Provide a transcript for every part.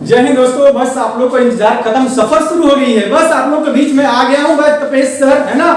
जय हिंद दोस्तों, बस आप लोग का इंतजार खत्म, सफर शुरू हो गई है। बस आप लोग के बीच में आ गया हूँ मैं, तपेश सर, है ना,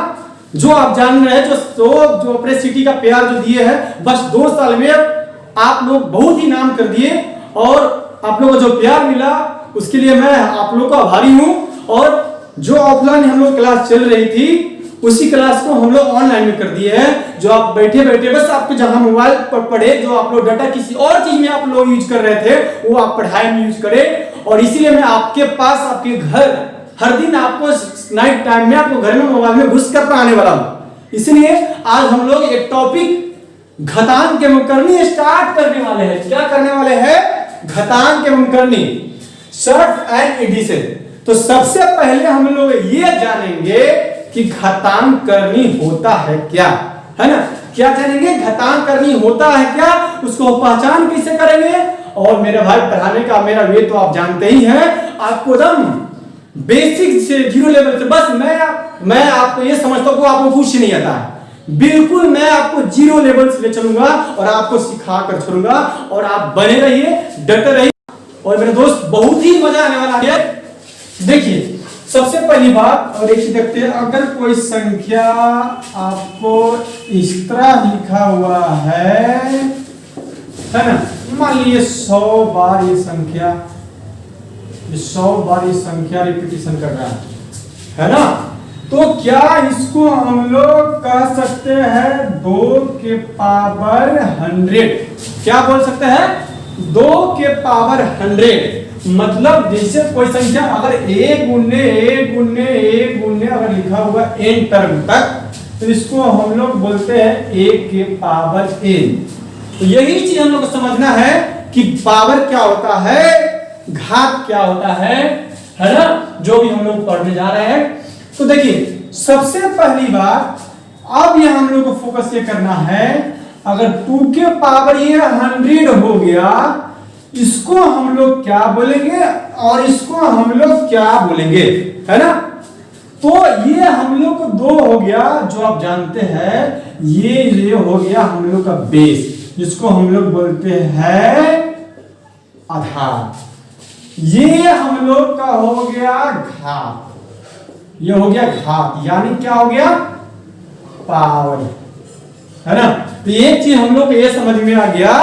जो आप जान रहे हैं, जो अपने सिटी का प्यार जो दिए हैं। बस 2 साल में आप लोग बहुत ही नाम कर दिए और आप लोगों को जो प्यार मिला उसके लिए मैं आप लोग का आभारी हूँ। और जो ऑफलाइन हम लोग क्लास चल रही थी उसी क्लास को हम लोग ऑनलाइन में कर दिए हैं। जो आप बैठे बैठे बस आपको जहां मोबाइल पर पढ़े, जो आप लोग डाटा किसी और चीज में आप लोग यूज कर रहे थे वो आप पढ़ाई में यूज करें। और इसीलिए मैं आपके पास, आपके घर हर दिन आपको नाइट टाइम में आपको घर में मोबाइल में घुस कर पढ़ाने वाला हूं। इसलिए आज हम लोग एक टॉपिक घातांक एवं करनी स्टार्ट करने वाले हैं। क्या करने वाले हैं? घातांक एवं करनी, सर्फ एंड एडिशन। तो सबसे पहले हम लोग ये जानेंगे कि घातांक करनी होता है क्या, है ना। क्या जानेंगे? घातांक करनी होता है क्या, उसको पहचान कैसे करेंगे। और मेरे भाई पढ़ाने का मेरा वे तो आप जानते ही हैं, आपको एकदम बेसिक से 0 लेवल से, बस मैं आपको ये समझता हूं कि आपको कुछ नहीं आता है। बिल्कुल मैं आपको 0 लेवल से ले चलूंगा और आपको सिखा कर छोड़ूंगा और आप बने रहिए, डटे रहिए। और मेरे दोस्त बहुत ही मजा आने वाला है। देखिए सबसे पहली बात, और एक देखते हैं, अगर कोई संख्या आपको इस तरह लिखा हुआ है ना, मान लीजिए 100 बार ये संख्या, 100 बार ये संख्या रिपीटिशन कर रहा है ना, तो क्या इसको हम लोग कह सकते हैं 2 के पावर 100। क्या बोल सकते हैं? 2 के पावर 100। मतलब जैसे कोई संख्या अगर 1 गुने 1 गुने 1 गुने अगर लिखा हुआ n टर्म तक, तो इसको हम लोग बोलते हैं 1 के पावर n। तो यही चीज हम लोग को समझना है कि पावर क्या होता है, घात क्या होता है ना, जो भी हम लोग पढ़ने जा रहे हैं। तो देखिए सबसे पहली बात, अब यह हम लोग को फोकस ये करना है, अगर 2 के पावर ये 100 हो गया, इसको हम लोग क्या बोलेंगे और इसको हम लोग क्या बोलेंगे, है ना। तो ये हम लोग को 2 हो गया, जो आप जानते हैं, ये हो गया हम लोग का बेस, जिसको हम लोग बोलते हैं आधार। ये हम लोग का हो गया घात, ये हो गया घात, यानी क्या हो गया? पावर, है ना। तो एक चीज हम लोग को ये समझ में आ गया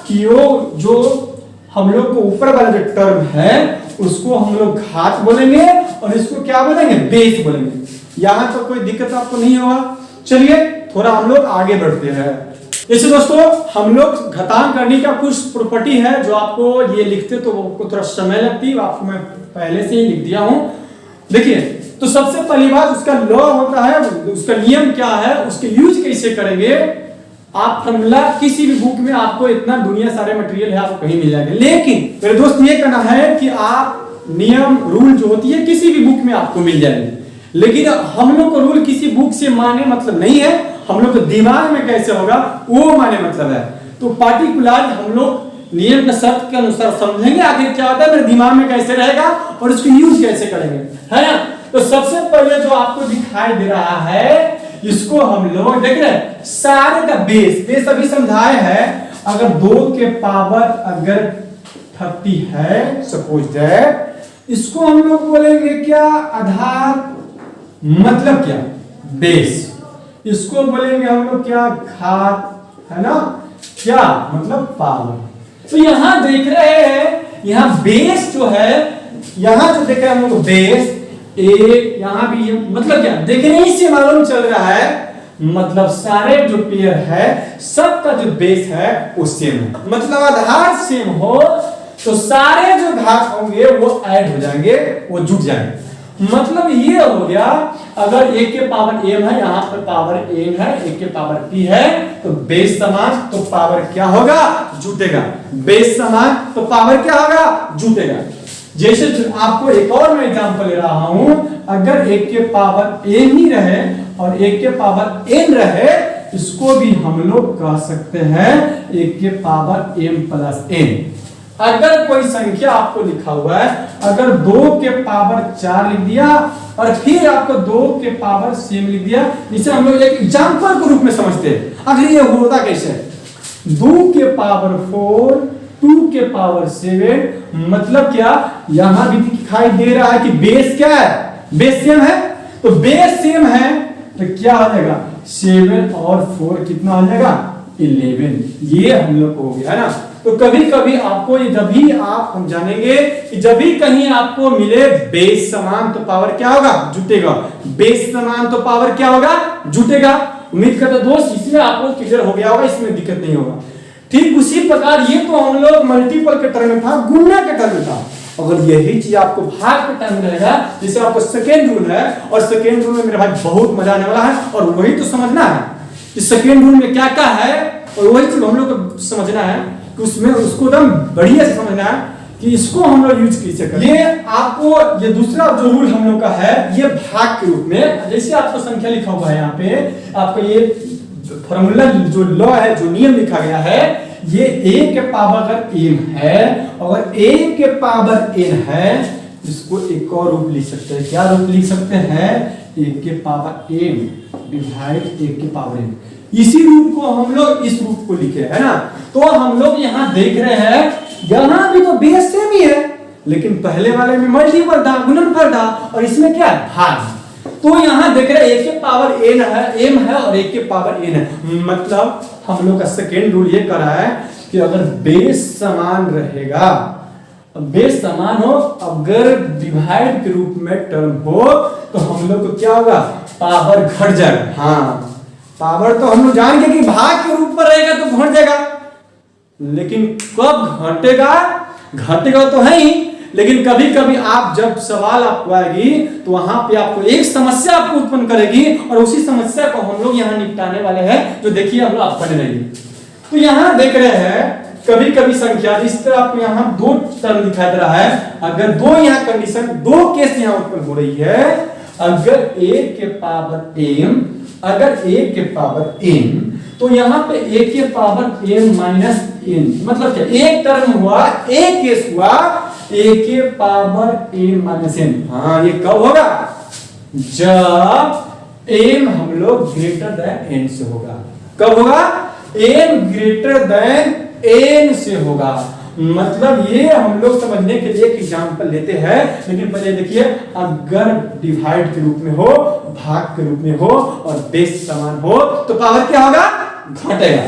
कि वो जो हम लोग को ऊपर वाला जो टर्म है उसको हम लोग घात बोलेंगे और इसको क्या बोलेंगे? बेस बोलेंगे। यहां तो कोई दिक्कत आपको नहीं होगा। चलिए थोड़ा हम लोग आगे बढ़ते हैं। जैसे दोस्तों हम लोग घातांक करने का कुछ प्रॉपर्टी है जो आपको ये लिखते तो आपको थोड़ा समय लगती है, आपको मैं पहले से ही लिख दिया हूं। देखिए तो सबसे पहली बात, उसका लॉ होता है, उसका नियम क्या है, उसके यूज कैसे करेंगे। आप फॉर्मूला किसी भी बुक में आपको इतना दुनिया सारे मटेरियल है, आपको कहीं मिल जाएगा। लेकिन मेरे दोस्त ये कहना है कि आप नियम रूल जो होती है किसी भी बुक में आपको मिल जाएगी, लेकिन हम लोग को रूल किसी बुक से माने मतलब नहीं है, हम लोग को दिमाग में कैसे होगा वो माने मतलब है। तो पार्टिकुलर हम लोग नियम के शर्त के अनुसार समझेंगे आखिर क्या होता है, मेरे दिमाग में कैसे रहेगा और उसको यूज कैसे करेंगे, है ना। तो सबसे पहले जो आपको दिखाई दे रहा है, इसको हम लोग देख रहे हैं, सारे का बेस अभी समझाए है। अगर 2 के पावर अगर 30 है, सपोज दैट, इसको हम लोग बोलेंगे क्या? आधार। मतलब क्या? बेस। इसको बोलेंगे हम लोग क्या? घात, है ना। क्या मतलब? पावर। तो यहां देख रहे हैं, यहां बेस जो है, यहां जो देख रहे हैं हम लोग बेस एक, यहां भी मतलब क्या? देखने ही से मालूम चल रहा है, मतलब सारे जो पेयर है सबका जो बेस है वो सेम है। मतलब आधार सेम हो तो सारे जो घात होंगे वो ऐड हो जाएंगे, वो जुट जाएंगे। मतलब ये हो गया, अगर 1 के पावर m है, यहां पर पावर n है, 1 के पावर p है, तो बेस समान तो पावर क्या होगा? जुटेगा। बेस समान तो पावर क्या होगा? जुटेगा। जैसे आपको एक और मैं एग्जांपल ले रहा हूं, अगर 1 के पावर n ही रहे और 1 के पावर n रहे, इसको भी हम लोग कह सकते हैं 1 के पावर m प्लस n। अगर कोई संख्या आपको लिखा हुआ है, अगर 2 के पावर 4 लिख दिया और फिर आपको 2 के पावर सेम लिख दिया, जिसे हम लोग एक एग्जांपल के रूप में समझते हैं। अगर ये होता कैसे? 2 के पावर 4 2 के पावर 7 मतलब क्या, यहां भी दिखाई दे रहा है कि बेस क्या है, बेस सेम है, तो बेस सेम है तो क्या हो जाएगा 7 और 4 कितना हो जाएगा 11, ये हम लोग को हो गया है ना। तो कभी कभी आपको ये जब भी आप हम जानेंगे कि जब भी कहीं आपको मिले बेस समान तो पावर क्या होगा जुटेगा, बेस समान तो पावर क्या होगा जुटेगा। उम्मीद करता दोस्त इसमें आपको क्लियर हो गया होगा, इसमें दिक्कत नहीं होगा। ठीक उसी प्रकार ये तो हम लोग मल्टीपल के टर्म में था, गुणा के टर्म में था। अगर यही चीज आपको भाग के टर्म में रहेगा, जैसे आपको सेकेंड रूल है, और सेकेंड रूल में मेरे भाई बहुत मजा आने वाला है, और वही तो समझना है कि सेकेंड रूल में क्या क्या है, और वही चीज हम लोग को समझना है कि उसमें उसको एकदम बढ़िया से समझना है कि इसको हम लोग यूज कैसे करें। ये आपको ये दूसरा जो रूल हम लोग का है ये भाग के रूप में, जैसे आपको संख्या लिखा हुआ है यहाँ पे, आपको ये फॉर्मूला जो लॉ है जो नियम लिखा गया है, ये a के पावर अगर n है, अगर a के पावर n है, इसको एक और रूप लिख सकते हैं। क्या रूप लिख सकते हैं, a के पावर n डिवाइड a के पावर n। इसी रूप को हम लोग इस रूप को लिखे है ना। तो हम लोग यहाँ देख रहे हैं, यहाँ भी तो बेस सेम ही है, लेकिन पहले वाले में मल्टीपल था, गुणनफल था, और इसमें क्या है भाग। तो यहाँ देख रहे हैं a के पावर n है, m है, और a के पावर n है, मतलब हम लोग का सेकेंड रूल ये कर रहा है कि अगर बेस समान रहेगा, बेस समान हो, अगर डिवाइड के रूप में टर्म हो, तो हम लोग को क्या होगा पावर घट जाएगा। हाँ पावर तो हम लोग जान गए कि भाग के रूप में रहेगा तो घट जाएगा, लेकिन कब घटेगा, घटेगा तो है ही, लेकिन कभी कभी आप जब सवाल आपको आएगी तो वहां पे आपको एक समस्या आपको उत्पन्न करेगी, और उसी समस्या को हम लोग यहाँ निपटाने वाले हैं, जो देखिए हम लोग आप पढ़ रहे हैं। तो यहाँ देख रहे हैं कभी कभी संख्या इस तरह आपको यहाँ दो टर्म दिखाई दे रहा है, अगर दो यहाँ कंडीशन, दो केस यहाँ उत्पन्न हो रही है, अगर a के पावर m, अगर a के पावर n, तो यहाँ पे a के पावर m माइनस n, मतलब क्या एक टर्म हुआ, एक केस हुआ a के पावर m माइनस n। हाँ ये कब होगा, जब m हम लोग ग्रेटर देन n से होगा। कब होगा, m ग्रेटर देन n से होगा। मतलब ये हम लोग समझने के लिए एक एग्जांपल लेते हैं, लेकिन पहले देखिए, अगर डिवाइड के रूप में हो, भाग के रूप में हो, और बेस समान हो, तो पावर क्या होगा घटेगा।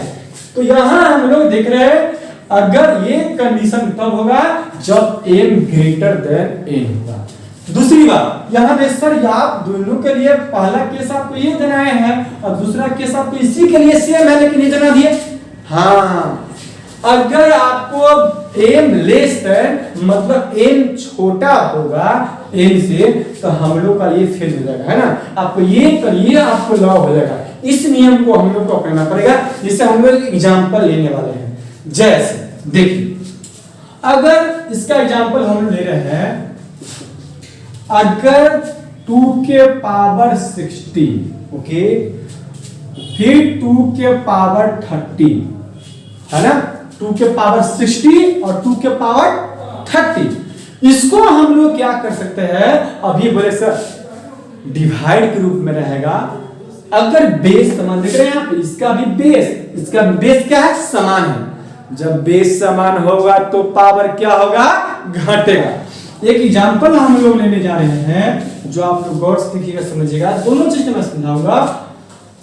तो यहां हम लोग देख रहे हैं अगर ये कंडीशन तब होगा जब m ग्रेटर देन n होगा। दूसरी बात यहाँ पे सर आप दोनों के लिए पहला केस आपको ये जनाए हैं, और दूसरा केस आपको इसी के लिए सेम है, लेकिन ये जना दिए। हाँ अगर आपको m लेस देन, मतलब n छोटा होगा n से, तो हम लोग का ये फेल हो जाएगा, है ना। आपको ये करिए, आपको लॉ हो जाएगा। इस नियम को हम लोग को अपनाना पड़ेगा, जिससे हम लोग एग्जांपल लेने वाले हैं। जैसे देखिए, अगर इसका एग्जांपल हम ले रहे हैं, अगर 2 के पावर 60, ओके, फिर 2 के पावर 30, है ना, 2 के पावर 60 और 2 के पावर 30, इसको हम लोग क्या कर सकते हैं, अभी बोले सर डिवाइड के रूप में रहेगा। अगर बेस समान देख रहे हैं आप, इसका भी बेस, इसका बेस क्या है समान है। जब बेस समान होगा तो पावर क्या होगा घटेगा। एक एग्जांपल हम लोग लेने जा रहे हैं, जो आप लोग गौर से देखिएगा समझिएगा, दोनों चीज मैं समझाऊंगा।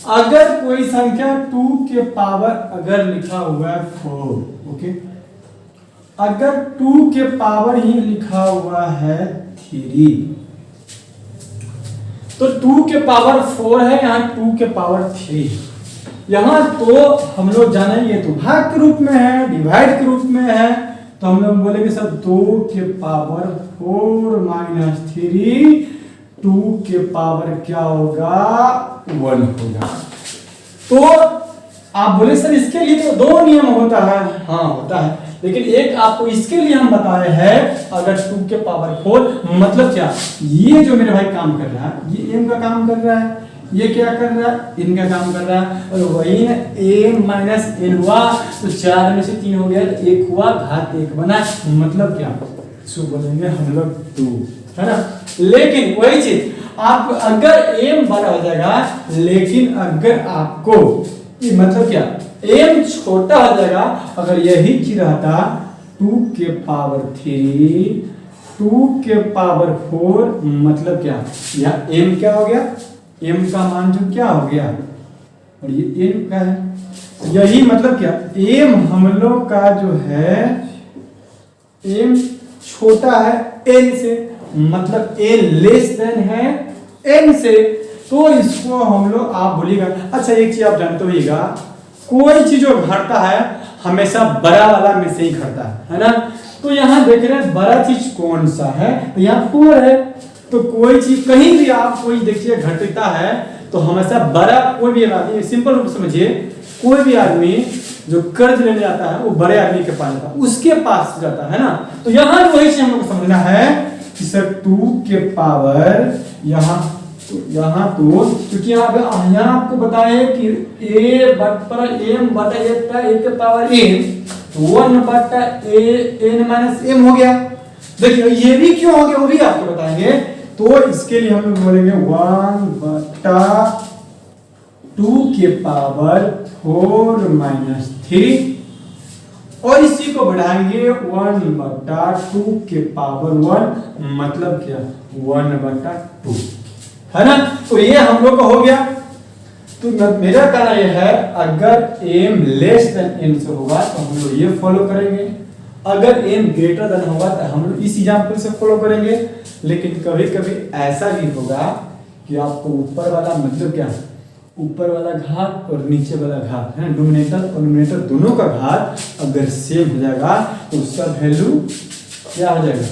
अगर कोई संख्या 2 के पावर अगर लिखा हुआ है 4, ओके, अगर 2 के पावर ही लिखा हुआ है 3, तो 2 के पावर 4 है, यहाँ 2 के पावर 3, यहाँ तो हम लोग जाने ये तो भाग के रूप में है, डिवाइड के रूप में है, तो हम लोग बोलेंगे सर 2 के पावर 4 माइनस 3, 2 के पावर क्या होगा 1 होगा। तो आप बोले सर इसके लिए तो 2 नियम होता है, हाँ होता है, लेकिन एक आपको इसके लिए हम बताए हैं, अगर 2 के पावर 4, मतलब क्या, ये जो मेरे भाई काम कर रहा है, ये m का काम कर रहा है, ये क्या कर रहा है, इनका काम कर रहा है, और वही ना m माइनस n हुआ, तो 4 में से 3 हो गया, तो 1 हुआ, घात 1 बना, मतलब क्या, सो बोलेंगे हम लोग 2, है ना। लेकिन वही चीज आप अगर m बड़ा हो जाएगा, लेकिन अगर आपको मतलब क्या m छोटा हो जाएगा, अगर यही चीज रहता 2 के पावर 3 2 के पावर 4 मतलब क्या, या m क्या हो गया, m का मान जो क्या हो गया और ये n का है, यही मतलब क्या, m हम लोग का जो है m छोटा है n से, मतलब n लेस देन है n से, तो इसको हम लोग आप बोलिएगा। अच्छा एक चीज आप जानते होइएगा, कोई चीज जो घटता है हमेशा बड़ा वाला में से ही घटता है ना। तो यहाँ देख रहे हैं बड़ा चीज कौन सा है, तो यहाँ 4 है। तो कोई चीज कहीं भी आप कोई देखिए घटता है तो हमेशा बड़ा, कोई भी आदमी सिंपल रूप समझिए, कोई भी आदमी जो कर्ज लेने जाता है वो बड़े आदमी के पास जाता है, उसके पास जाता है ना। तो यहाँ वही चीज हम लोग को समझना है कि सर 2 के पावर यहाँ तो क्योंकि यहाँ आपको बताए कि a बटा m बटा a के पावर n, तो 1 बटा n माइनस m हो गया। देखिए ये भी क्यों हो गया वो भी आपको बताएंगे। तो इसके लिए हम लोग बोलेंगे 1 बटा 2 के पावर 4 माइनस 3 और इसी को बढ़ाएंगे 1 बटा 2 के पावर 1 मतलब क्या 1 बटा 2 है ना। तो ये हम लोग का हो गया। तो मेरा कहना यह है अगर m लेस देन n से होगा तो हम लोग ये फॉलो करेंगे, अगर m ग्रेटर देन होगा तो हम लोग इस एग्जांपल से फॉलो करेंगे। लेकिन कभी कभी ऐसा भी होगा कि आपको ऊपर वाला मतलब क्या, ऊपर वाला घात और नीचे वाला घात है ना, डिनोमिनेटर और न्यूमरेटर दोनों का घात अगर सेम हो जाएगा तो उसका वैल्यू क्या हो जाएगा,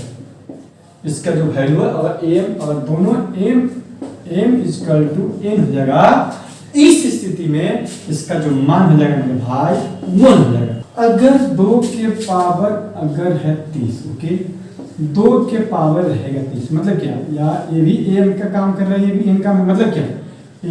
इसका जो वैल्यू है अगर m और दोनों m इक्वल टू n हो जाएगा, इस स्थिति में इसका जो मान हो जाएगा मेरे भाई 1 हो जाएगा। अगर 2 के पावर अगर है 30, ओके 2 के पावर रहेगा 30 मतलब क्या, या ये भी m का काम कर रहा है ये भी n का मतलब क्या,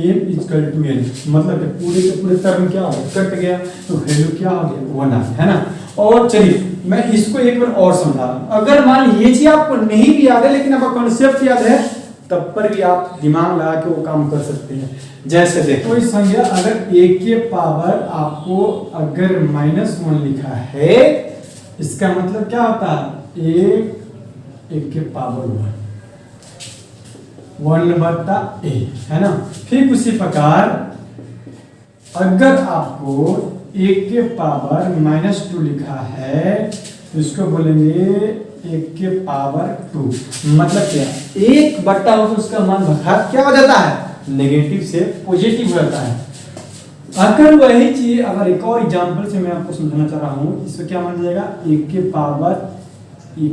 m इक्वल टू n मतलब पूरे के पूरे टर्म क्या हो गया कट गया, तो वैल्यू क्या हो गया 1 आ गया है ना। और चलिए मैं इसको एक बार और समझा रहा हूं, अगर मान ये चीज आपको नहीं भी याद है लेकिन आपका कॉन्सेप्ट याद है तब पर भी आप दिमाग लगा के वो काम कर सकते हैं। जैसे देखो कोई संख्या अगर a के पावर आपको अगर -1 लिखा है, इसका मतलब क्या होता है a के पावर 1 बटा a है ना। फिर उसी प्रकार अगर आपको a के पावर -2 लिखा है तो इसको बोलेंगे 1 के पावर 2 मतलब क्या 1 बटा हो तो उसका मान घात क्या हो जाता है, नेगेटिव से पॉजिटिव हो जाता है। अगर वही चीज अगर एक और एग्जांपल से मैं आपको समझाना चाह रहा हूं, इसमें क्या मान जाएगा 1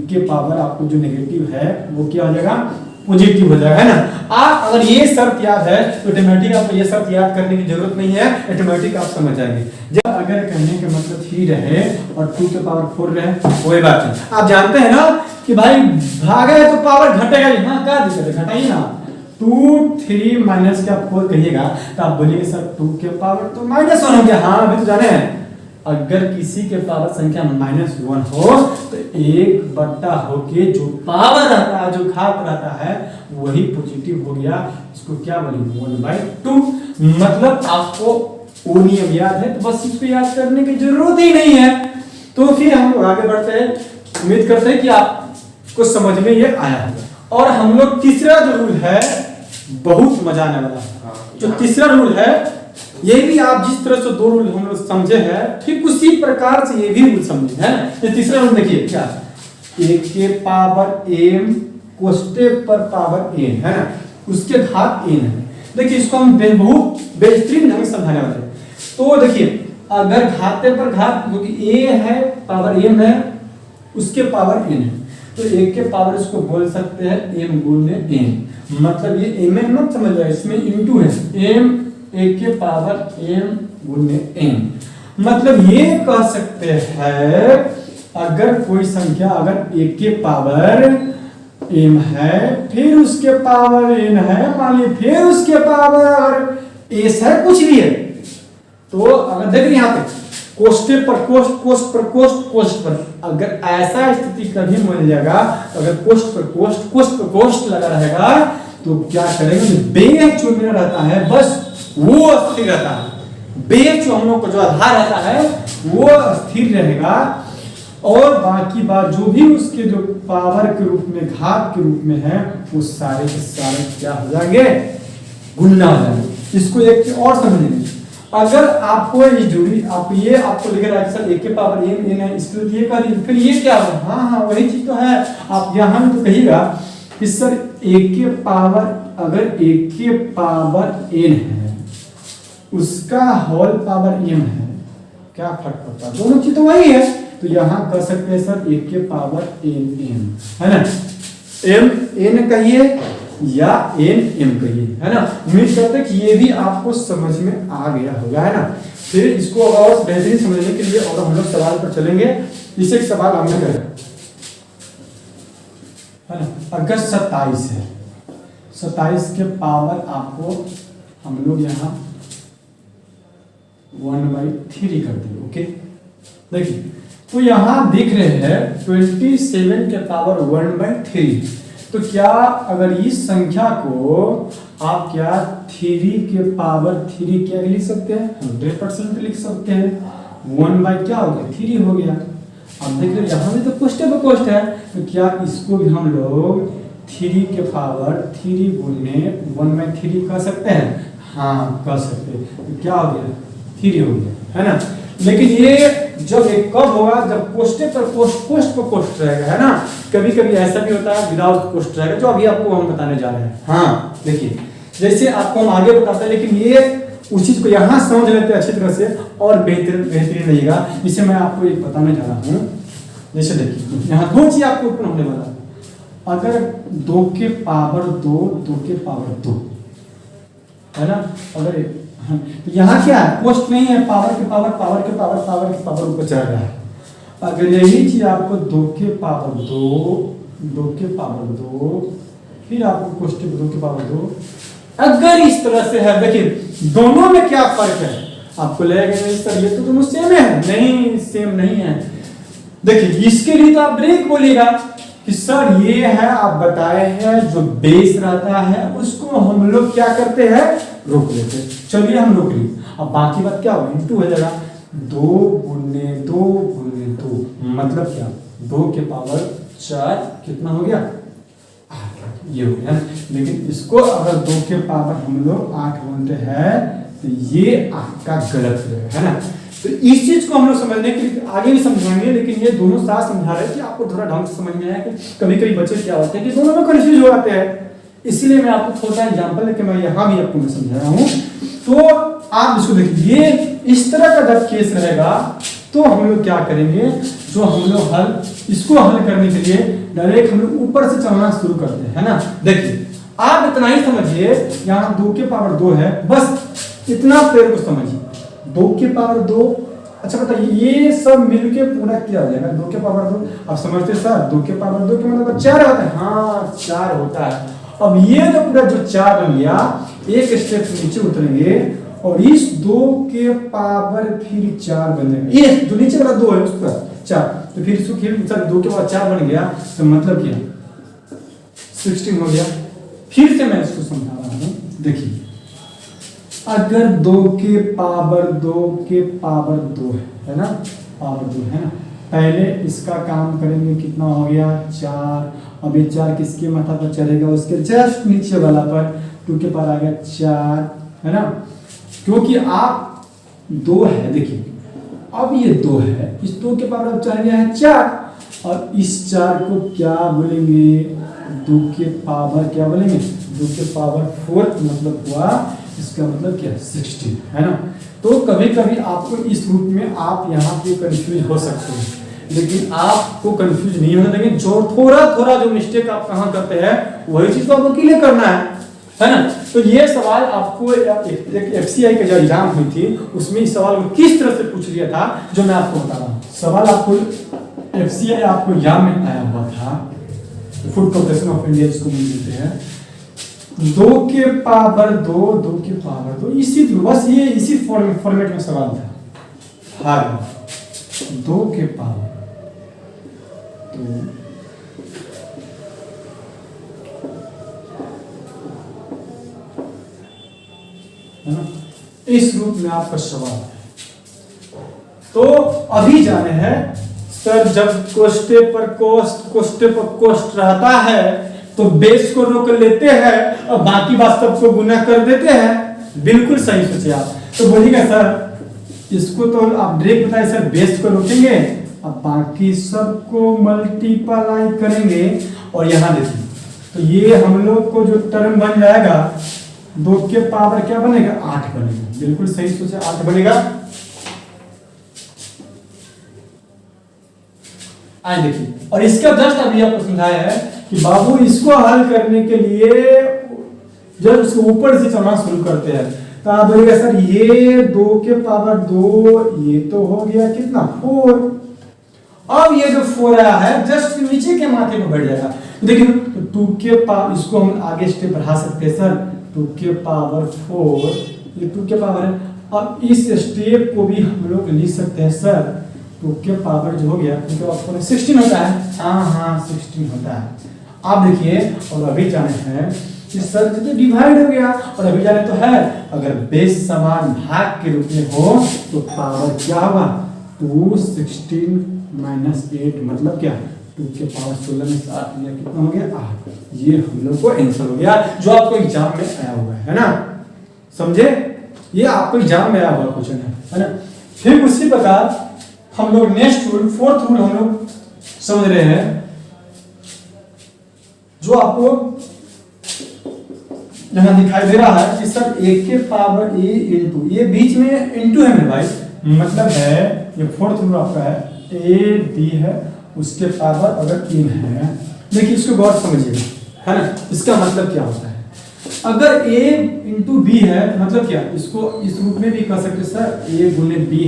के पावर आपको जो नेगेटिव है वो क्या हो जाएगा पॉजिटिव हो जाएगा है ना। आप अगर ये शर्त याद है तो ऑटोमेटिक आपको ये शर्त याद करने की जरूरत नहीं है, ऑटोमेटिक आप समझ जाएंगे। जब अगर कहने का मतलब 3 रहे और 2 के पावर 4 रहे कोई बात नहीं, आप जानते हैं ना कि भाई भागा है तो पावर घटेगा ही, हाँ क्या दिक्कत है घटाइए ना। 2 3 माइनस का 4 कहिएगा तो आप बोलिए सर 2 के पावर तो -1 हो गया, हाँ अभी तो जाने हैं अगर किसी के पावर संख्या -1 हो तो 1 बटा होके जो पावर रहता है जो घात रहता है वही पॉजिटिव हो गया, इसको क्या बोलेंगे 1/2। मतलब आपको वो नियम याद है तो बस इसको याद करने की जरूरत ही नहीं है। तो फिर हम लोग आगे बढ़ते हैं, उम्मीद करते हैं कि आपको समझ में ये आया होगा। और हम लोग तीसरा जो रूल है बहुत मजा आने वाला, जो तीसरा रूल है ये भी आप जिस तरह से 2 रूल हम लोग समझे हैं ठीक उसी प्रकार से ये भी रूल समझे है। ये तीसरा रूल देखिए क्या, 1 के पावर m को स्टेप पर पावर n है ना, उसके घात n है। देखिए इसको हम बहुत बेहतरीन ढंग से समझाने वाले हैं। तो देखिए अगर घाते पर घात क्योंकि a है पावर m है उसके पावर n है, तो 1 के पावर इसको बोल सकते हैं m गुने n, मतलब ये m मत समझ जाए इसमें इनटू है m 1 के पावर m गुने n, मतलब ये कह सकते हैं अगर कोई संख्या अगर 1 के पावर m है फिर उसके पावर n है, मान लीजिए फिर उसके पावर s है कुछ भी है, तो अगर देख रहे यहाँ पे कोष्टे पर कोष्ट कोष्ट पर कोष्ट कोष्ट पर, अगर ऐसा स्थिति कभी मिल जाएगा अगर कोष्ट पर कोष्ट कोष्ट पर कोष्ट लगा रहेगा तो क्या करेंगे, बेच जो मेरा रहता है बस वो स्थिर रहता है, बेच जो हम लोग को जो आधार रहता है वो स्थिर रहेगा और बाकी बात जो भी उसके जो पावर के रूप में, घात के रूप में है, वो सारे के सारे क्या हो जाएंगे, गुना हो जाएंगे। इसको एक और समझेंगे, अगर आपको ये जोड़ी आप ये आपको लिख रहा है सर a के पावर n है, इसको ये कर दिए, फिर ये क्या होगा, हाँ हाँ वही चीज तो है। आप यहाँ तो कहिएगा कि सर a के पावर, अगर a के पावर n है, उसका होल पावर m है, क्या फर्क पड़ता है, दोनों चीज तो वही है। तो यहाँ कर सकते हैं सर a के पावर n है ना, m n कहिए या n m कहिए, है ना। उम्मीद करते हैं कि ये भी आपको समझ में आ गया होगा, है ना। फिर इसको और बेहतरीन समझने के लिए और हम लोग सवाल पर चलेंगे। इसे एक सवाल हमने करा, है ना, अगर 27 है, 27 के पावर आपको हम लोग यहाँ 1/3 कर दिए, ओके। देखिए तो यहाँ दिख रहे हैं 27 के पावर 1/3, तो क्या अगर इस संख्या को आप क्या 3 के पावर 3 क्या लिख सकते हैं, 100% लिख सकते हैं। 1 क्या हो गया, 3 हो गया। अब देख रहे यहाँ भी तो क्वेश्चन है, तो क्या इसको भी हम लोग 3 के पावर 3 गुने 1/3 कर सकते हैं, हाँ कर सकते हैं। तो क्या हो गया, 3 हो गया, है ना। लेकिन ये जब एक कब होगा, जब पोस्ट पर पोस्ट रहेगा, है ना। कभी कभी ऐसा भी होता है विदाउट पोस्ट रहेगा, जो अभी आपको हम बताने जा रहे हैं। हाँ देखिए, जैसे आपको हम आगे बताते हैं, लेकिन ये उस चीज को यहाँ समझ लेते हैं अच्छी तरह से और बेहतरीन रहेगा, जिसे मैं आपको एक बताने जा रहा हूँ। जैसे देखिए यहाँ दो चीज आपको उत्पन्न होने वाला है, अगर 2 के पावर 2, 2 के पावर 2, है ना। अगर तो यहाँ क्या है, पोस्ट नहीं है, पावर के पावर पावर के पावर पावर के पावर ऊपर चढ़ रहा है। अगर यही चीज आपको 2 के पावर 2, 2 के पावर 2, फिर आपको पोस्ट 2 के पावर 2, अगर इस तरह से है, देखिए दोनों में क्या फर्क है, आपको लगेगा नहीं सर ये तो दोनों सेम है, नहीं सेम नहीं है। देखिए इसके लिए तो आप डायरेक्ट बोलिएगा कि सर ये है, आप बताए हैं जो बेस रहता है उसको हम लोग क्या करते हैं, रोक लेते हैं। चलिए हम रोक लिए, अब बाकी बात क्या होगा, इंटू हो जाएगा, 2 गुने 2 गुने 2, मतलब क्या, 2 के पावर 4 कितना हो गया, 8, ये हो गया। लेकिन इसको अगर 2 के पावर हम लोग 8 बोलते हैं, तो ये आपका गलत है ना। तो इस चीज को हम लोग समझने के लिए आगे भी समझाएंगे, लेकिन ये दोनों साथ समझा रहे हैं कि आपको थोड़ा ढंग से समझ में आया कि कभी कभी बच्चे क्या होते हैं कि दोनों में कंफ्यूज हो जाते हैं। इसीलिए मैं आपको थोड़ा एग्जांपल लेके मैं यहाँ भी आपको मैं समझा रहा हूँ। तो आप इसको देखिए, ये इस तरह का जब केस रहेगा तो हम लोग क्या करेंगे, जो हम लोग इसको हल करने के लिए डायरेक्ट हम लोग ऊपर से चलना शुरू करते हैं, है ना। देखिए आप इतना ही समझिए, यहाँ 2 के पावर 2 है, बस इतना पेड़ को समझिए, 2 के पावर 2। अच्छा बताइए, ये सब मिलके पूरा क्या हो जाएगा, 2 के पावर 2। आप समझते सर 2 के पावर 2 के मतलब 4 होता है, हाँ 4 होता है। अब ये जो पूरा जो 4 बन गया, एक स्टेप नीचे उतरेंगे और इस 2 के पावर फिर 4 बन जाएगा, ये जो नीचे वाला 2 है उस पर 4, तो फिर इसको फिर 2 के पावर 4 बन गया, तो मतलब क्या 16 हो गया। फिर से मैं इसको समझा रहा हूँ, देखिए अगर 2 के पावर 2 के पावर 2 है ना, पावर 2 है ना, पहले इसका काम करेंगे, कितना हो गया 4। अब ये 4 किसके माथा पर चढ़ेगा, उसके जस्ट नीचे वाला पर 2 के पावर आ गया 4, है ना। क्योंकि आप 2 है, देखिए अब ये 2 है, इस 2 के पावर अब चढ़ गया है 4, और इस 4 को क्या बोलेंगे, 2 के पावर क्या बोलेंगे, 2 के पावर 4, मतलब हुआ, इसका मतलब क्या 16, है ना। तो कभी कभी आपको इस रूप में आप यहाँ पे कंफ्यूज हो सकते हैं, लेकिन आपको कंफ्यूज नहीं होना देंगे। जो थोड़ा जो मिस्टेक आप कहाँ करते हैं, वही चीज तो आपको क्लियर करना है ना। तो ये सवाल आपको एक FCI का जो एग्जाम हुई थी, उसमें इस सवाल को किस तरह से पूछ लिया था, जो मैं आपको बता रहा हूँ। सवाल आपको FCI आपको एग्जाम में आया हुआ था, फूड कॉर्पोरेशन ऑफ इंडिया जिसको बोलते हैं, 2 के पावर 2, 2 के पावर 2, इसी बस ये इसी फॉर्मेट में सवाल था। हाँ 2 के पावर 2, है ना, इस रूप में आपका सवाल है। तो अभी जाने हैं सर जब कोष्टे पर कोष्ट रहता है तो बेस को रोक लेते हैं और बाकी बात सबको गुना कर देते हैं। बिल्कुल सही सोचे आप। तो बोलिएगा सर इसको तो आप डायरेक्ट बताए सर बेस को रोकेंगे अब बाकी सबको मल्टीप्लाई करेंगे और यहाँ देखिए तो ये हम लोग को जो टर्म बन जाएगा 2 के पावर क्या बनेगा 8 बनेगा। बिल्कुल सही सोचे 8 बनेगा। आइए देखिए और इसका जस्ट अभी आपको समझाया है कि बाबू इसको हल करने के लिए जब उसको ऊपर से चलना शुरू करते हैं तो आप बोलेगा सर ये 2 के पावर 2 ये तो हो गया कितना 4। अब ये जो 4 आया है जस्ट नीचे के माथे पे बढ़ जाएगा। देखिए तो 2 के पावर इसको हम आगे स्टेप बढ़ा सकते हैं सर 2 के पावर 4 ये 2 के पावर है। अब इस स्टेप को भी हम लोग लिख सकते हैं सर 2 के पावर जो हो गया तो आपको 16 होता है। हाँ 16 होता है। आप देखिए और अभी जाने हैं कि सर जो डिवाइड हो गया और अभी जाने तो है अगर बेस समान भाग के रूप में हो तो पावर क्या होगा 2 16 माइनस 8 मतलब क्या 2 के पावर 16 में 8 लिया कितना हो गया 8। ये हम लोग को आंसर हो गया जो आपको एग्जाम में आया हुआ है ना। समझे ये आपको एग्जाम में आया हुआ क्वेश्चन है ना। फिर उसी प्रकार हम लोग नेक्स्ट रूल 4th रूल हम लोग समझ रहे हैं जो आपको यहां दिखाई दे रहा है कि सर 1 के पावर a इंटू ये बीच में इंटू है मेरे भाई मतलब है ये 4th रूल आपका है a b है उसके पावर अगर इन है। देखिए इसको गौर समझिएगा है ना। इसका मतलब क्या होता है अगर a इंटू बी है मतलब क्या इसको इस रूप में भी कह सकते सर a गुने b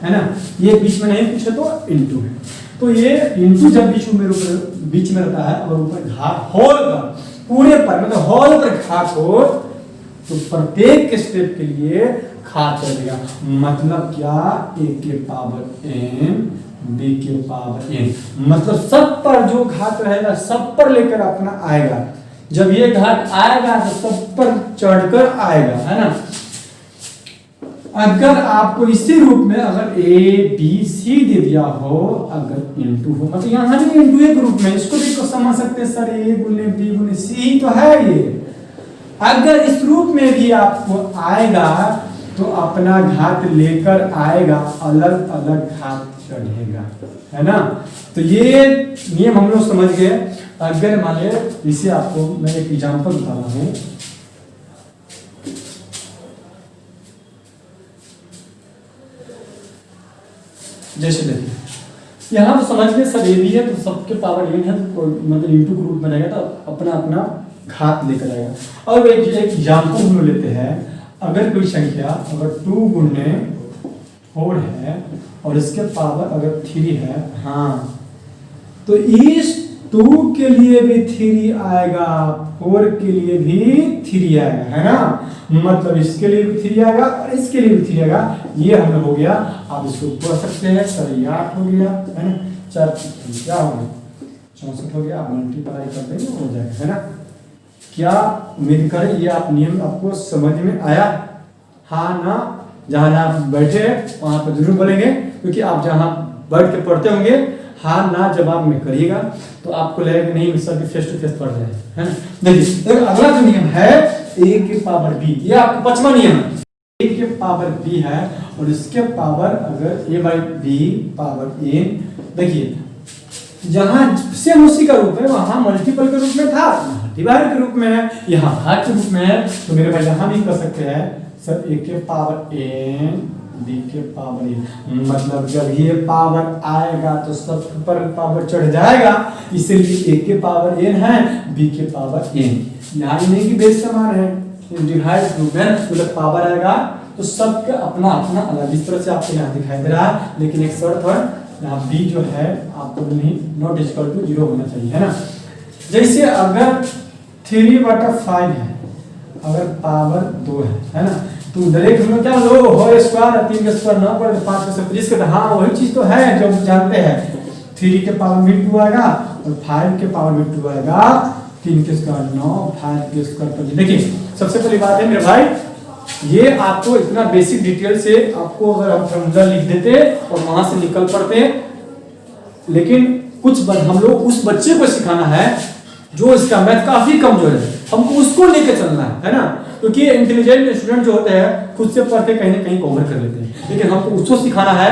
है ना। ये बीच में नहीं कुछ है तो इंटू है तो ये इंटू जब बीच में रहता है और ऊपर घात होल पर पूरे पर मतलब होल पर घात हो तो प्रत्येक स्टेप के लिए घात कर देगा मतलब क्या a के पावर n b के पावर n मतलब सब पर जो घात रहेगा सब पर लेकर अपना आएगा। जब ये घात आएगा तो सब पर चढ़कर आएगा है ना। अगर आपको इसी रूप में अगर a b c दे दिया हो अगर इंटू हो मतलब यहाँ भी इंटू एक रूप में इसको भी समझ सकते हैं सर a गुने b गुने c तो है ये। अगर इस रूप में भी आपको आएगा तो अपना घात लेकर आएगा अलग अलग घात चढ़ेगा है ना। तो ये नियम हम लोग समझ गए। अगर मान लीजिए इसे आपको मैं एक एग्जांपल बता रहा हूँ जैसे देखिए यहाँ तो समझ गए सब ए बी है तो सबके पावर n है तो मतलब इंटू के रूप में रहेगा तो अपना अपना घात लेकर आएगा। अब एक एग्जांपल हम लेते हैं अगर कोई संख्या अगर 2 गुने 4 है और इसके पावर अगर 3 है हाँ तो इस 2 के लिए भी 3 आएगा 4 के लिए भी 3 आएगा है ना। मतलब इसके लिए भी 3 आएगा और इसके लिए भी 3 आएगा। ये हम हो गया आप इसको पढ़ सकते हैं सर ये 8 हो गया है ना 4 क्या हो गया 64 हो गया आप मल्टीप्लाई कर देंगे हो जाएगा है ना। क्या उम्मीद करें ये आप नियम आपको समझ में आया हाँ ना। जहां आप बैठे वहां पर जरूर बोलेंगे क्योंकि आप जहां बैठ के पढ़ते होंगे हाँ ना जवाब में करिएगा तो आपको लगेगा नहीं सर फेस टू फेस पढ़ रहे हैं है ना। देखिए अगला जो नियम है a के पावर b ये आपको 5वां नियम है। a के पावर b है और इसके पावर अगर a by b power a देखिए जहां सेम उसी का रूप है वहां मल्टीपल के रूप में था डिवाइड के रूप में है यहाँ भाग के रूप में है तो मेरे भाई यहाँ भी कर सकते हैं सर a के पावर n b के पावर n मतलब जब ये पावर आएगा तो सब पर पावर चढ़ जाएगा इसलिए a के पावर n है b के पावर n। यहाँ नहीं कि बेस समान है डिवाइड ग्रुप में मतलब पावर आएगा तो सबका अपना अपना अलग इस तरह से आपको यहाँ दिखाई दे रहा है। लेकिन एक शर्त पर यहाँ b जो है आपको नहीं नॉट इक्वल टू 0 होना चाहिए है ना। जैसे अगर 3/5 है अगर पावर 2 है ना तो डायरेक्ट हम क्या लो होल स्क्वायर 3 का स्क्वायर 9 पर 5 का 30 का हाँ वही चीज तो है जो जानते हैं 3 के पावर में 2 आएगा और 5 के पावर में 2 आएगा 3 के स्क्वायर 9 5 के स्क्वायर पर देखिए सबसे पहली बात है मेरे भाई ये आपको इतना बेसिक डिटेल से आपको अगर हम फॉर्मूला लिख देते और वहां से निकल पड़ते लेकिन हम लोग उस बच्चे को सिखाना है जो इसका मैथ काफी कमजोर है, हमको उसको लेके चलना है ना। क्योंकि इंटेलिजेंट स्टूडेंट जो होते हैं खुद से पढ़ के कहीं ना कहीं कवर कर लेते हैं, लेकिन हमको उसको सिखाना है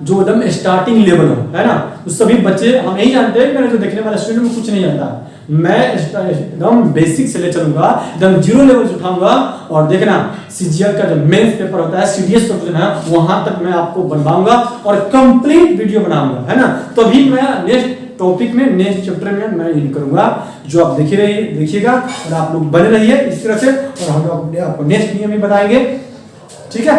जो एकदम स्टार्टिंग लेवल हो, है ना। तो सभी बच्चे हम नहीं जानते, मैंने जो देखने वाला स्टूडेंट में कुछ नहीं जानता, मैं एकदम बेसिक से ले चलूंगा, एकदम जीरो लेवल से उठाऊंगा। और देखना सीजीएल का जो मेंस पेपर होता है, सीडीएस क्वेश्चन है, वहां तक मैं आपको बनवाऊंगा और कंप्लीट वीडियो बनाऊंगा, है ना। तभी मैं नेक्स्ट टॉपिक में, नेक्स्ट चैप्टर में मैं इन करूंगा, जो आप देखिएगा और आप लोग बने रहिए इस तरह से, और हम लोग आपको नेक्स्ट वीडियो में बताएंगे, ठीक है।